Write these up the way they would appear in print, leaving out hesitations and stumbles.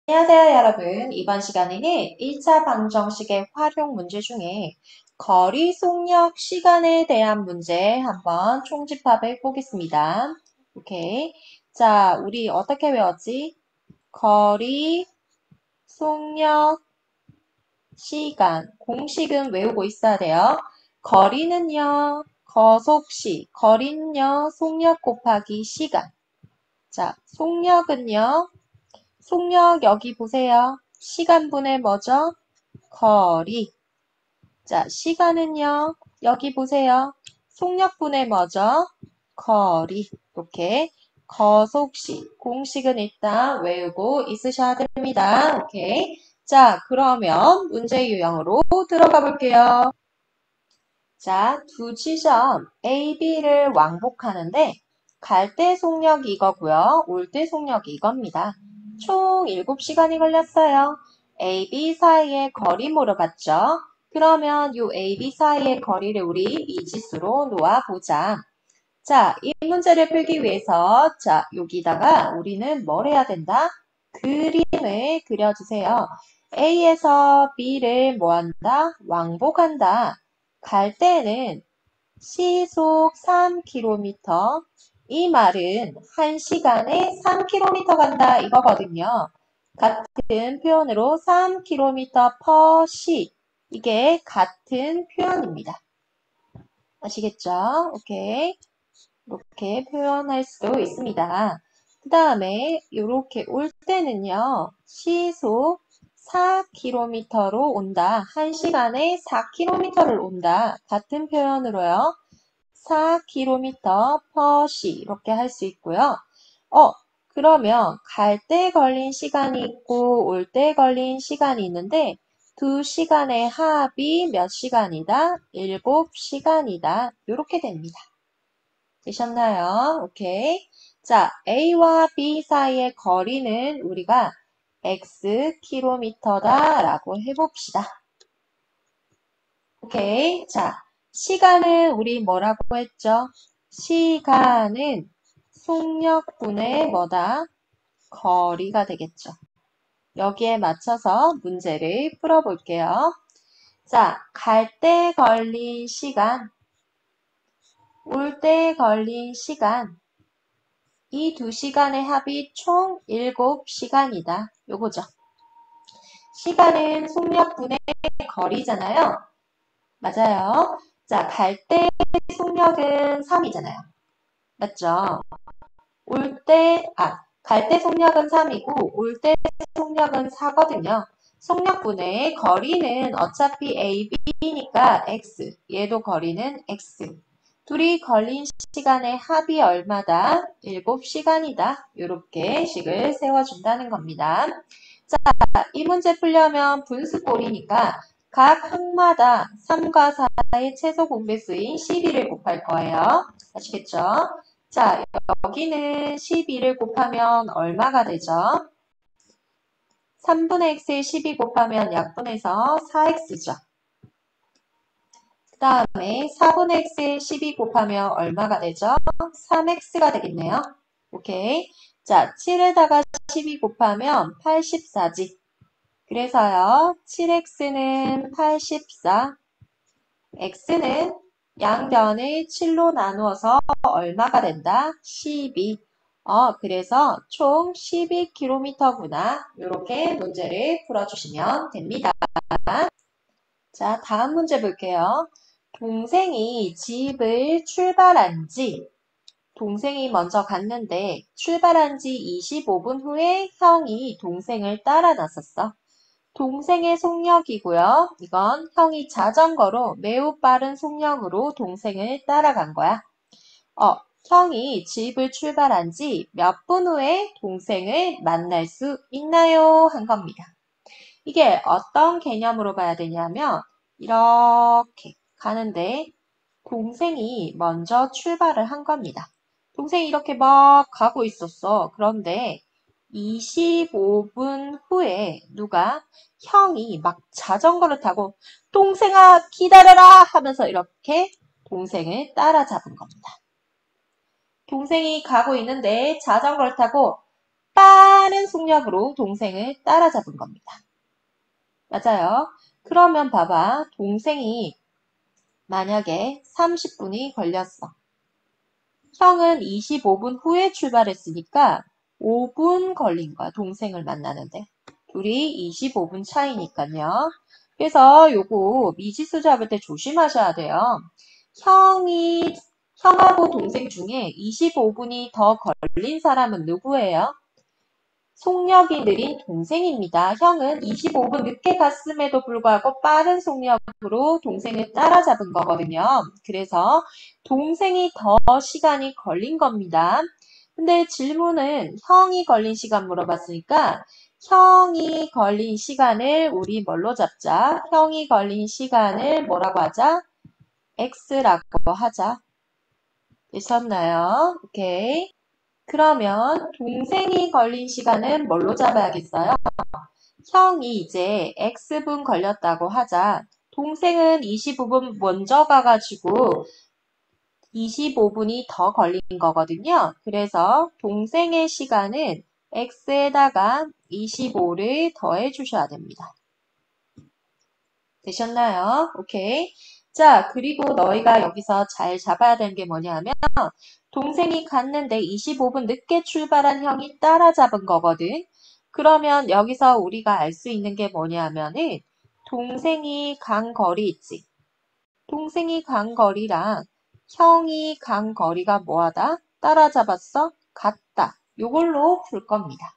안녕하세요, 여러분. 이번 시간에는 1차 방정식의 활용 문제 중에 거리 속력 시간에 대한 문제 한번 총집합해 보겠습니다. 오케이. 자, 우리 어떻게 외웠지? 거리, 속력, 시간. 공식은 외우고 있어야 돼요. 거리는요, 거속시. 거리는요, 속력 곱하기 시간. 자, 속력은요, 속력 여기 보세요. 시간분의 뭐죠? 거리. 자, 시간은요. 여기 보세요. 속력분의 뭐죠? 거리. 이렇게 거속시. 공식은 일단 외우고 있으셔야 됩니다. 오케이. 자, 그러면 문제 유형으로 들어가 볼게요. 자, 두 지점 A, B를 왕복하는데 갈 때 속력이 이거고요. 올 때 속력이 이겁니다. 총 7시간이 걸렸어요. A, B 사이의 거리 물어봤죠? 그러면 이 A, B 사이의 거리를 우리 미지수로 놓아보자. 자, 이 문제를 풀기 위해서 자, 여기다가 우리는 뭘 해야 된다? 그림을 그려주세요. A에서 B를 뭐 한다? 왕복한다. 갈 때는 시속 3km. 이 말은 1시간에 3km 간다 이거거든요. 같은 표현으로 3km per 시. 이게 같은 표현입니다. 아시겠죠? 오케이. 이렇게 표현할 수도 있습니다. 그 다음에 이렇게 올 때는요. 시속 4km로 온다. 1시간에 4km를 온다. 같은 표현으로요. 4km per 시 이렇게 할 수 있고요. 그러면 갈 때 걸린 시간이 있고 올 때 걸린 시간이 있는데 2시간의 합이 몇 시간이다? 7시간이다. 이렇게 됩니다. 되셨나요? 오케이. 자, A와 B 사이의 거리는 우리가 Xkm다 라고 해봅시다. 오케이. 자, 시간은 우리 뭐라고 했죠? 시간은 속력분의 뭐다? 거리가 되겠죠. 여기에 맞춰서 문제를 풀어볼게요. 자, 갈 때 걸린 시간, 올 때 걸린 시간, 이 두 시간의 합이 총 7시간이다. 요거죠. 시간은 속력분의 거리잖아요. 맞아요. 자, 갈 때 속력은 3이잖아요. 맞죠? 갈 때 속력은 3이고, 올 때 속력은 4거든요. 속력분의 거리는 어차피 A, B니까 X. 얘도 거리는 X. 둘이 걸린 시간의 합이 얼마다? 7시간이다. 이렇게 식을 세워준다는 겁니다. 자, 이 문제 풀려면 분수꼴이니까 각 항마다 3과 4의 최소 공배수인 12를 곱할 거예요. 아시겠죠? 자, 여기는 12를 곱하면 얼마가 되죠? 3분의 x에 12 곱하면 약분해서 4x죠. 그 다음에 4분의 x에 12 곱하면 얼마가 되죠? 3x가 되겠네요. 오케이. 자, 7에다가 12 곱하면 84지. 그래서요, 7x는 84, x는 양변을 7로 나누어서 얼마가 된다? 12. 그래서 총 12km구나. 이렇게 문제를 풀어주시면 됩니다. 자, 다음 문제 볼게요. 동생이 먼저 갔는데 출발한 지 25분 후에 형이 동생을 따라 나섰어. 동생의 속력이고요. 이건 형이 자전거로 매우 빠른 속력으로 동생을 따라간 거야. 형이 집을 출발한 지 몇 분 후에 동생을 만날 수 있나요? 한 겁니다. 이게 어떤 개념으로 봐야 되냐면 이렇게 가는데 동생이 먼저 출발을 한 겁니다. 동생이 이렇게 막 가고 있었어. 그런데 25분 후에 형이 막 자전거를 타고 동생아 기다려라 하면서 이렇게 동생을 따라잡은 겁니다. 동생이 가고 있는데 자전거를 타고 빠른 빠른 속력으로 동생을 따라잡은 겁니다. 맞아요. 그러면 봐봐. 동생이 만약에 30분이 걸렸어. 형은 25분 후에 출발했으니까 5분 걸린 거야. 동생을 만나는데. 둘이 25분 차이니까요. 그래서 요거 미지수 잡을 때 조심하셔야 돼요. 형하고 동생 중에 25분이 더 걸린 사람은 누구예요? 속력이 느린 동생입니다. 형은 25분 늦게 갔음에도 불구하고 빠른 속력으로 동생을 따라잡은 거거든요. 그래서 동생이 더 시간이 걸린 겁니다. 근데 질문은 형이 걸린 시간 물어봤으니까 형이 걸린 시간을 우리 뭘로 잡자? 형이 걸린 시간을 뭐라고 하자? X라고 하자. 되셨나요? 오케이. 그러면 동생이 걸린 시간은 뭘로 잡아야겠어요? 형이 이제 X분 걸렸다고 하자. 동생은 25분 먼저 가가지고 25분이 더 걸린 거거든요. 그래서 동생의 시간은 X에다가 25를 더해 주셔야 됩니다. 되셨나요? 오케이. 자, 그리고 너희가 여기서 잘 잡아야 되는 게 뭐냐면 동생이 갔는데 25분 늦게 출발한 형이 따라잡은 거거든. 그러면 여기서 우리가 알 수 있는 게 뭐냐면은 동생이 간 거리 있지. 동생이 간 거리랑 형이 간 거리가 뭐하다? 따라잡았어? 같다. 요걸로 풀 겁니다.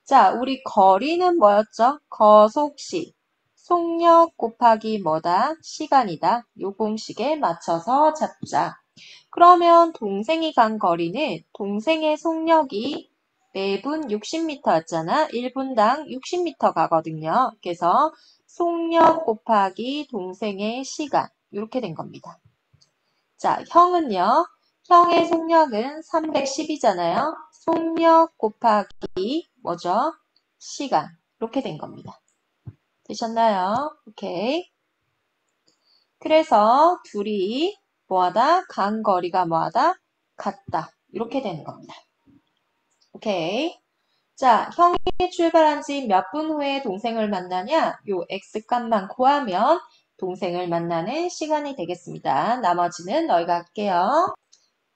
자, 우리 거리는 뭐였죠? 거속시. 속력 곱하기 뭐다? 시간이다. 요 공식에 맞춰서 잡자. 그러면 동생이 간 거리는 동생의 속력이 매분 60m였잖아. 1분당 60m 가거든요. 그래서 속력 곱하기 동생의 시간 이렇게 된 겁니다. 자, 형은요. 형의 속력은 310이잖아요. 속력 곱하기 뭐죠? 시간 이렇게 된 겁니다. 되셨나요? 오케이. 그래서 둘이 뭐하다? 간 거리가 뭐하다? 같다. 이렇게 되는 겁니다. 오케이. 자, 형이 출발한 지 몇 분 후에 동생을 만나냐? 요 X값만 구하면 동생을 만나는 시간이 되겠습니다. 나머지는 너희가 할게요.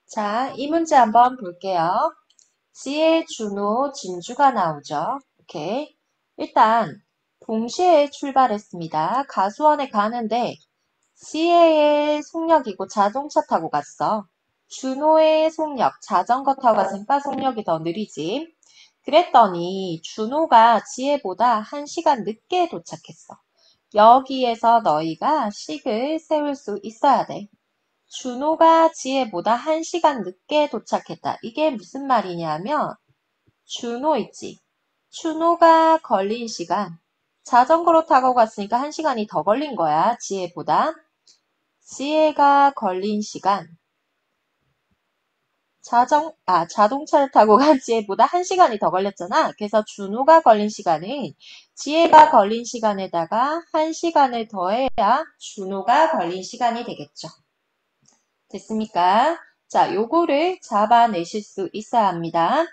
자, 이 문제 한번 볼게요. 지혜, 준호, 진주가 나오죠. 오케이. 일단 동시에 출발했습니다. 가수원에 가는데 지혜의 속력이고 자동차 타고 갔어. 준호의 속력, 자전거 타고 갔으니까 속력이 더 느리지. 그랬더니 준호가 지혜보다 1시간 늦게 도착했어. 여기에서 너희가 식을 세울 수 있어야 돼. 준호가 지혜보다 1시간 늦게 도착했다. 이게 무슨 말이냐면 준호 있지. 준호가 걸린 시간. 자전거로 타고 갔으니까 1시간이 더 걸린 거야. 지혜보다. 지혜가 걸린 시간. 자동차를 타고 간 지혜보다 1시간이 더 걸렸잖아. 그래서 준호가 걸린 시간은 지혜가 걸린 시간에다가 1시간을 더해야 준호가 걸린 시간이 되겠죠. 됐습니까? 자, 요거를 잡아내실 수 있어야 합니다.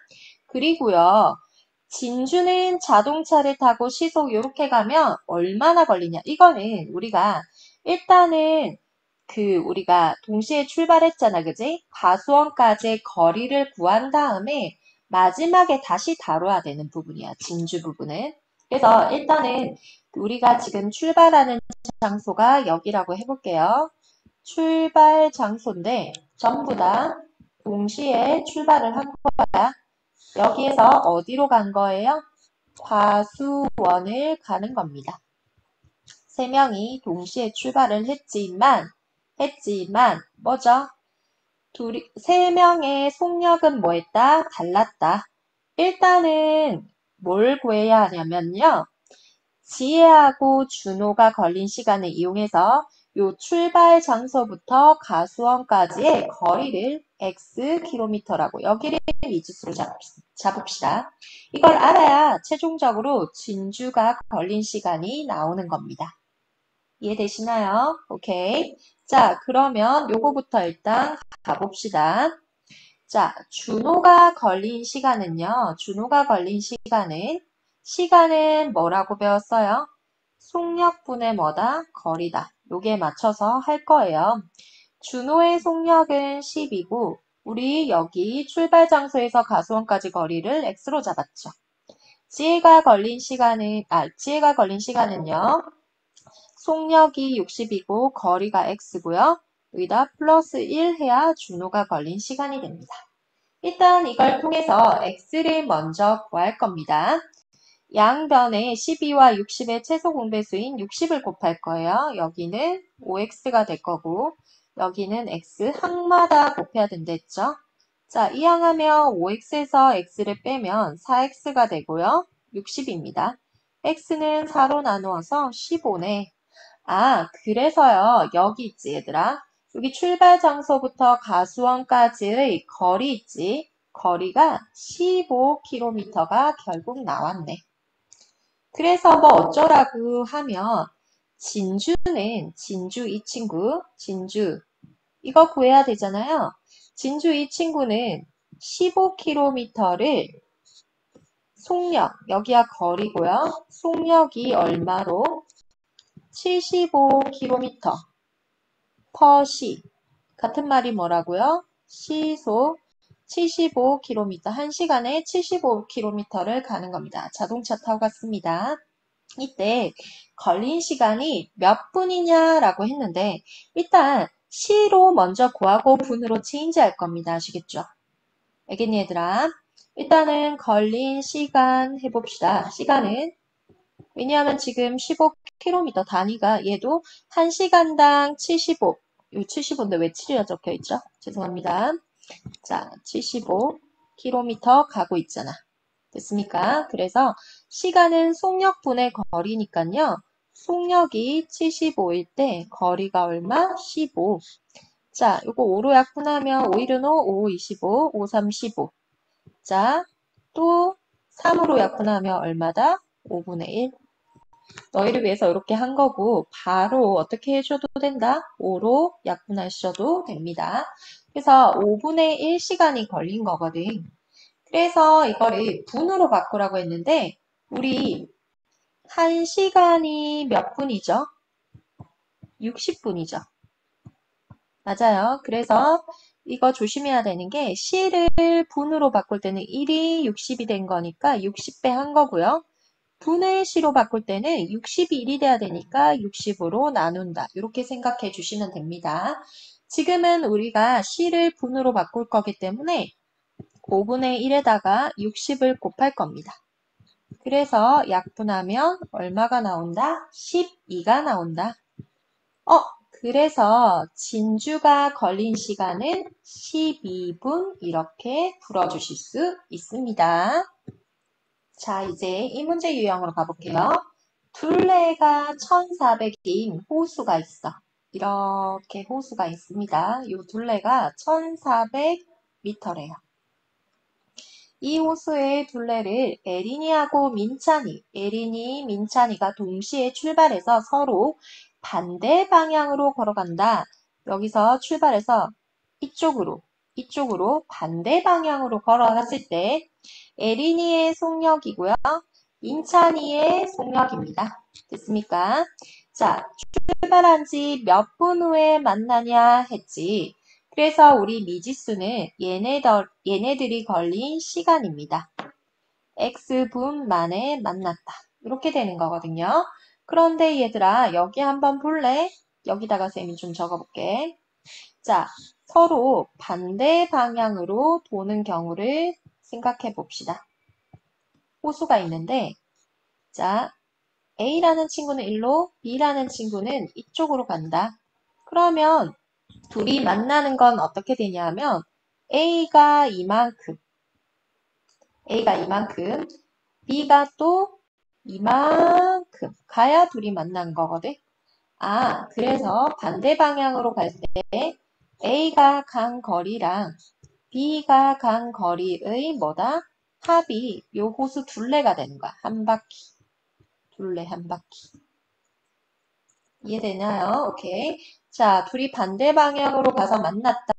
그리고요. 진주는 자동차를 타고 시속 이렇게 가면 얼마나 걸리냐. 이거는 우리가 일단은 우리가 동시에 출발했잖아. 그지? 가수원까지의 거리를 구한 다음에 마지막에 다시 다뤄야 되는 부분이야. 진주 부분은. 그래서 일단은 우리가 지금 출발하는 장소가 여기라고 해볼게요. 출발 장소인데 전부 다 동시에 출발을 한 거야. 여기에서 어디로 간 거예요? 과수원을 가는 겁니다. 세 명이 동시에 출발을 했지만 뭐죠? 세 명의 속력은 뭐했다? 달랐다. 일단은 뭘 구해야 하냐면요. 지혜하고 준호가 걸린 시간을 이용해서 요 출발 장소부터 가수원까지의 거리를 Xkm라고 여기를 미지수로 잡읍시다. 이걸 알아야 최종적으로 진주가 걸린 시간이 나오는 겁니다. 이해되시나요? 오케이. 자, 그러면 요거부터 일단 가봅시다. 자, 준호가 걸린 시간은요. 준호가 걸린 시간은 뭐라고 배웠어요? 속력분의 뭐다? 거리다. 요게 맞춰서 할 거예요. 준호의 속력은 10이고 우리 여기 출발 장소에서 가수원까지 거리를 x로 잡았죠. 지혜가 걸린 시간은요. 속력이 60이고 거리가 x고요. 여기다 플러스 1 해야 준호가 걸린 시간이 됩니다. 일단 이걸 통해서 x를 먼저 구할 겁니다. 양변에 12와 60의 최소 공배수인 60을 곱할 거예요. 여기는 5x가 될 거고 여기는 x 항마다 곱해야 된댔죠. 자, 이항하면 5x에서 x를 빼면 4x가 되고요. 60입니다. x는 4로 나누어서 15네. 아, 그래서요. 여기 있지, 얘들아. 여기 출발 장소부터 가수원까지의 거리 있지. 거리가 15km가 결국 나왔네. 그래서 뭐 어쩌라고 하면 진주 이 친구, 이거 구해야 되잖아요. 진주 이 친구는 15km를 속력, 여기가 거리고요. 속력이 얼마로? 75km per 시. 같은 말이 뭐라고요? 시속 75km, 1시간에 75km를 가는 겁니다. 자동차 타고 갔습니다. 이때 걸린 시간이 몇 분이냐라고 했는데 일단 시로 먼저 구하고 분으로 체인지할 겁니다. 아시겠죠? 알겠니 얘들아? 일단은 걸린 시간 해봅시다. 시간은 왜냐하면 지금 15km 단위가 얘도 1시간당 75, 이 75인데 왜 7이라 적혀 있죠? 죄송합니다. 자, 75km 가고 있잖아. 됐습니까? 그래서 시간은 속력분의 거리니까요. 속력이 75일 때 거리가 얼마? 15. 자, 이거 5로 약분하면 5 1은 5, 5, 25, 5, 3, 15. 자, 또 3으로 약분하면 얼마다? 5분의 1. 너희를 위해서 이렇게 한 거고 바로 어떻게 해줘도 된다? 5로 약분하셔도 됩니다. 그래서 5분의 1시간이 걸린 거거든. 그래서 이거를 분으로 바꾸라고 했는데 우리 1시간이 몇 분이죠? 60분이죠. 맞아요. 그래서 이거 조심해야 되는 게 시를 분으로 바꿀 때는 1이 60이 된 거니까 60배 한 거고요. 분의 시로 바꿀 때는 60이 1이 돼야 되니까 60으로 나눈다. 이렇게 생각해 주시면 됩니다. 지금은 우리가 시를 분으로 바꿀 거기 때문에 5분의 1에다가 60을 곱할 겁니다. 그래서 약분하면 얼마가 나온다? 12가 나온다. 그래서 진주가 걸린 시간은 12분 이렇게 풀어주실 수 있습니다. 자, 이제 이 문제 유형으로 가볼게요. 둘레가 1400인 호수가 있어. 이렇게 호수가 있습니다. 이 둘레가 1400m래요. 이 호수의 둘레를 에린이하고 민찬이가 동시에 출발해서 서로 반대 방향으로 걸어간다. 여기서 출발해서 이쪽으로 반대 방향으로 걸어갔을 때 에린이의 속력이고요. 민찬이의 속력입니다. 됐습니까? 자, 출발한 지 몇 분 후에 만나냐 했지. 그래서 우리 미지수는 얘네들이 걸린 시간입니다. X분 만에 만났다. 이렇게 되는 거거든요. 그런데 얘들아, 여기 한번 볼래? 여기다가 쌤이 좀 적어볼게. 자, 서로 반대 방향으로 도는 경우를 생각해 봅시다. 호수가 있는데, 자, A라는 친구는 일로, B라는 친구는 이쪽으로 간다. 그러면 둘이 만나는 건 어떻게 되냐면 A가 이만큼, B가 또 이만큼 가야 둘이 만난 거거든. 아, 그래서 반대 방향으로 갈 때 A가 간 거리랑 B가 간 거리의 뭐다? 합이 요 호수 둘레가 되는 거야. 한 바퀴. 둘레 한 바퀴. 이해되나요? 오케이. 자, 둘이 반대 방향으로 가서 만났다.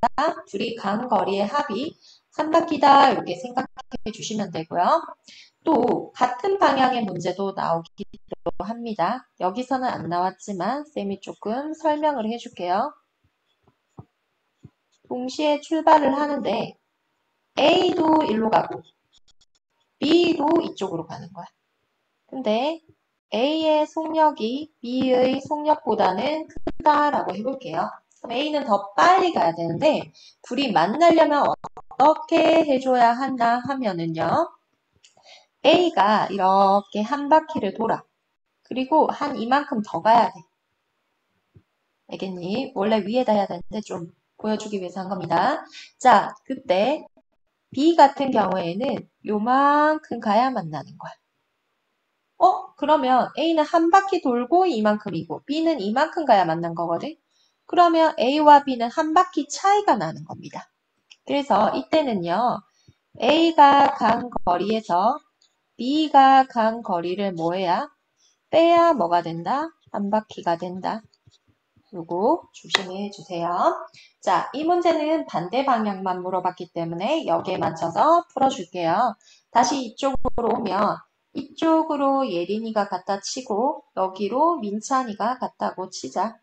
둘이 간 거리의 합이 한 바퀴다. 이렇게 생각해 주시면 되고요. 또 같은 방향의 문제도 나오기도 합니다. 여기서는 안 나왔지만 쌤이 조금 설명을 해줄게요. 동시에 출발을 하는데 A도 일로 가고 B도 이쪽으로 가는 거야. 근데 A의 속력이 B의 속력보다는 크다라고 해볼게요. 그럼 A는 더 빨리 가야 되는데 둘이 만나려면 어떻게 해줘야 하나 하면은요. A가 이렇게 한 바퀴를 돌아. 그리고 한 이만큼 더 가야 돼. 알겠니? 원래 위에다 해야 되는데 좀 보여주기 위해서 한 겁니다. 자, 그때 B 같은 경우에는 요만큼 가야 만나는 거야. 그러면 A는 한 바퀴 돌고 이만큼이고 B는 이만큼 가야 만난 거거든. 그러면 A와 B는 한 바퀴 차이가 나는 겁니다. 그래서 이때는요. A가 간 거리에서 B가 간 거리를 뭐 해야? 빼야 뭐가 된다? 한 바퀴가 된다. 요거 조심해 주세요. 자, 이 문제는 반대 방향만 물어봤기 때문에 여기에 맞춰서 풀어줄게요. 다시 이쪽으로 오면 이쪽으로 예린이가 갖다 치고 여기로 민찬이가 갖다고 치자.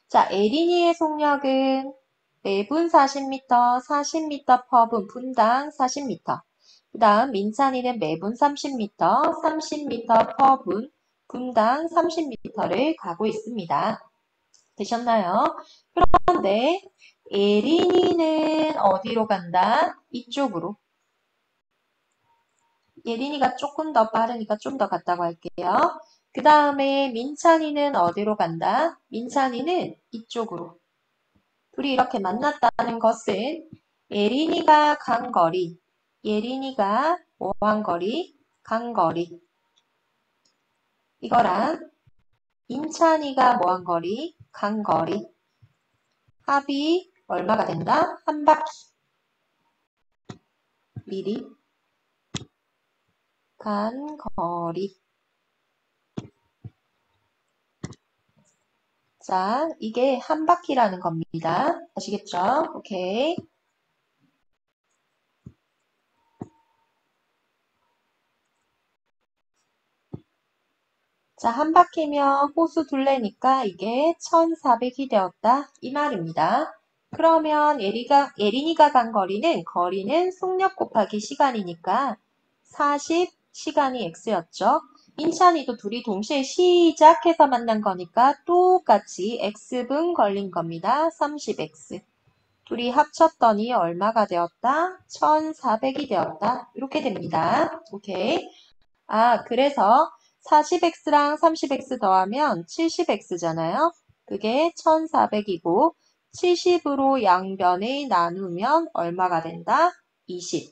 자, 예린이의 속력은 매분 40m, 40m per 분, 분당 40m. 그 다음 민찬이는 매분 30m, 30m per 분, 분당 30m를 가고 있습니다. 되셨나요? 그런데 예린이는 어디로 간다? 이쪽으로. 예린이가 조금 더 빠르니까 좀 더 갔다고 할게요. 그 다음에 민찬이는 어디로 간다? 민찬이는 이쪽으로. 둘이 이렇게 만났다는 것은 예린이가 간 거리, 예린이가 뭐한 거리? 간 거리. 이거랑 민찬이가 뭐한 거리? 간 거리. 합이 얼마가 된다? 한 바퀴. 미리 간 거리. 자, 이게 한 바퀴라는 겁니다. 아시겠죠? 오케이. 자, 한 바퀴면 호수 둘레니까 이게 1400이 되었다. 이 말입니다. 그러면 예린이가 간 거리는 속력 곱하기 시간이니까 40 시간이 x였죠. 민찬이도 둘이 동시에 시작해서 만난 거니까 똑같이 x분 걸린 겁니다. 30x. 둘이 합쳤더니 얼마가 되었다? 1400이 되었다. 이렇게 됩니다. 오케이. 그래서 40x랑 30x 더하면 70x잖아요. 그게 1400이고 70으로 양변을 나누면 얼마가 된다? 20.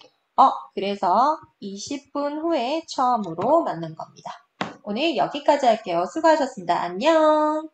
그래서 20분 후에 처음으로 맞는 겁니다. 오늘 여기까지 할게요. 수고하셨습니다. 안녕.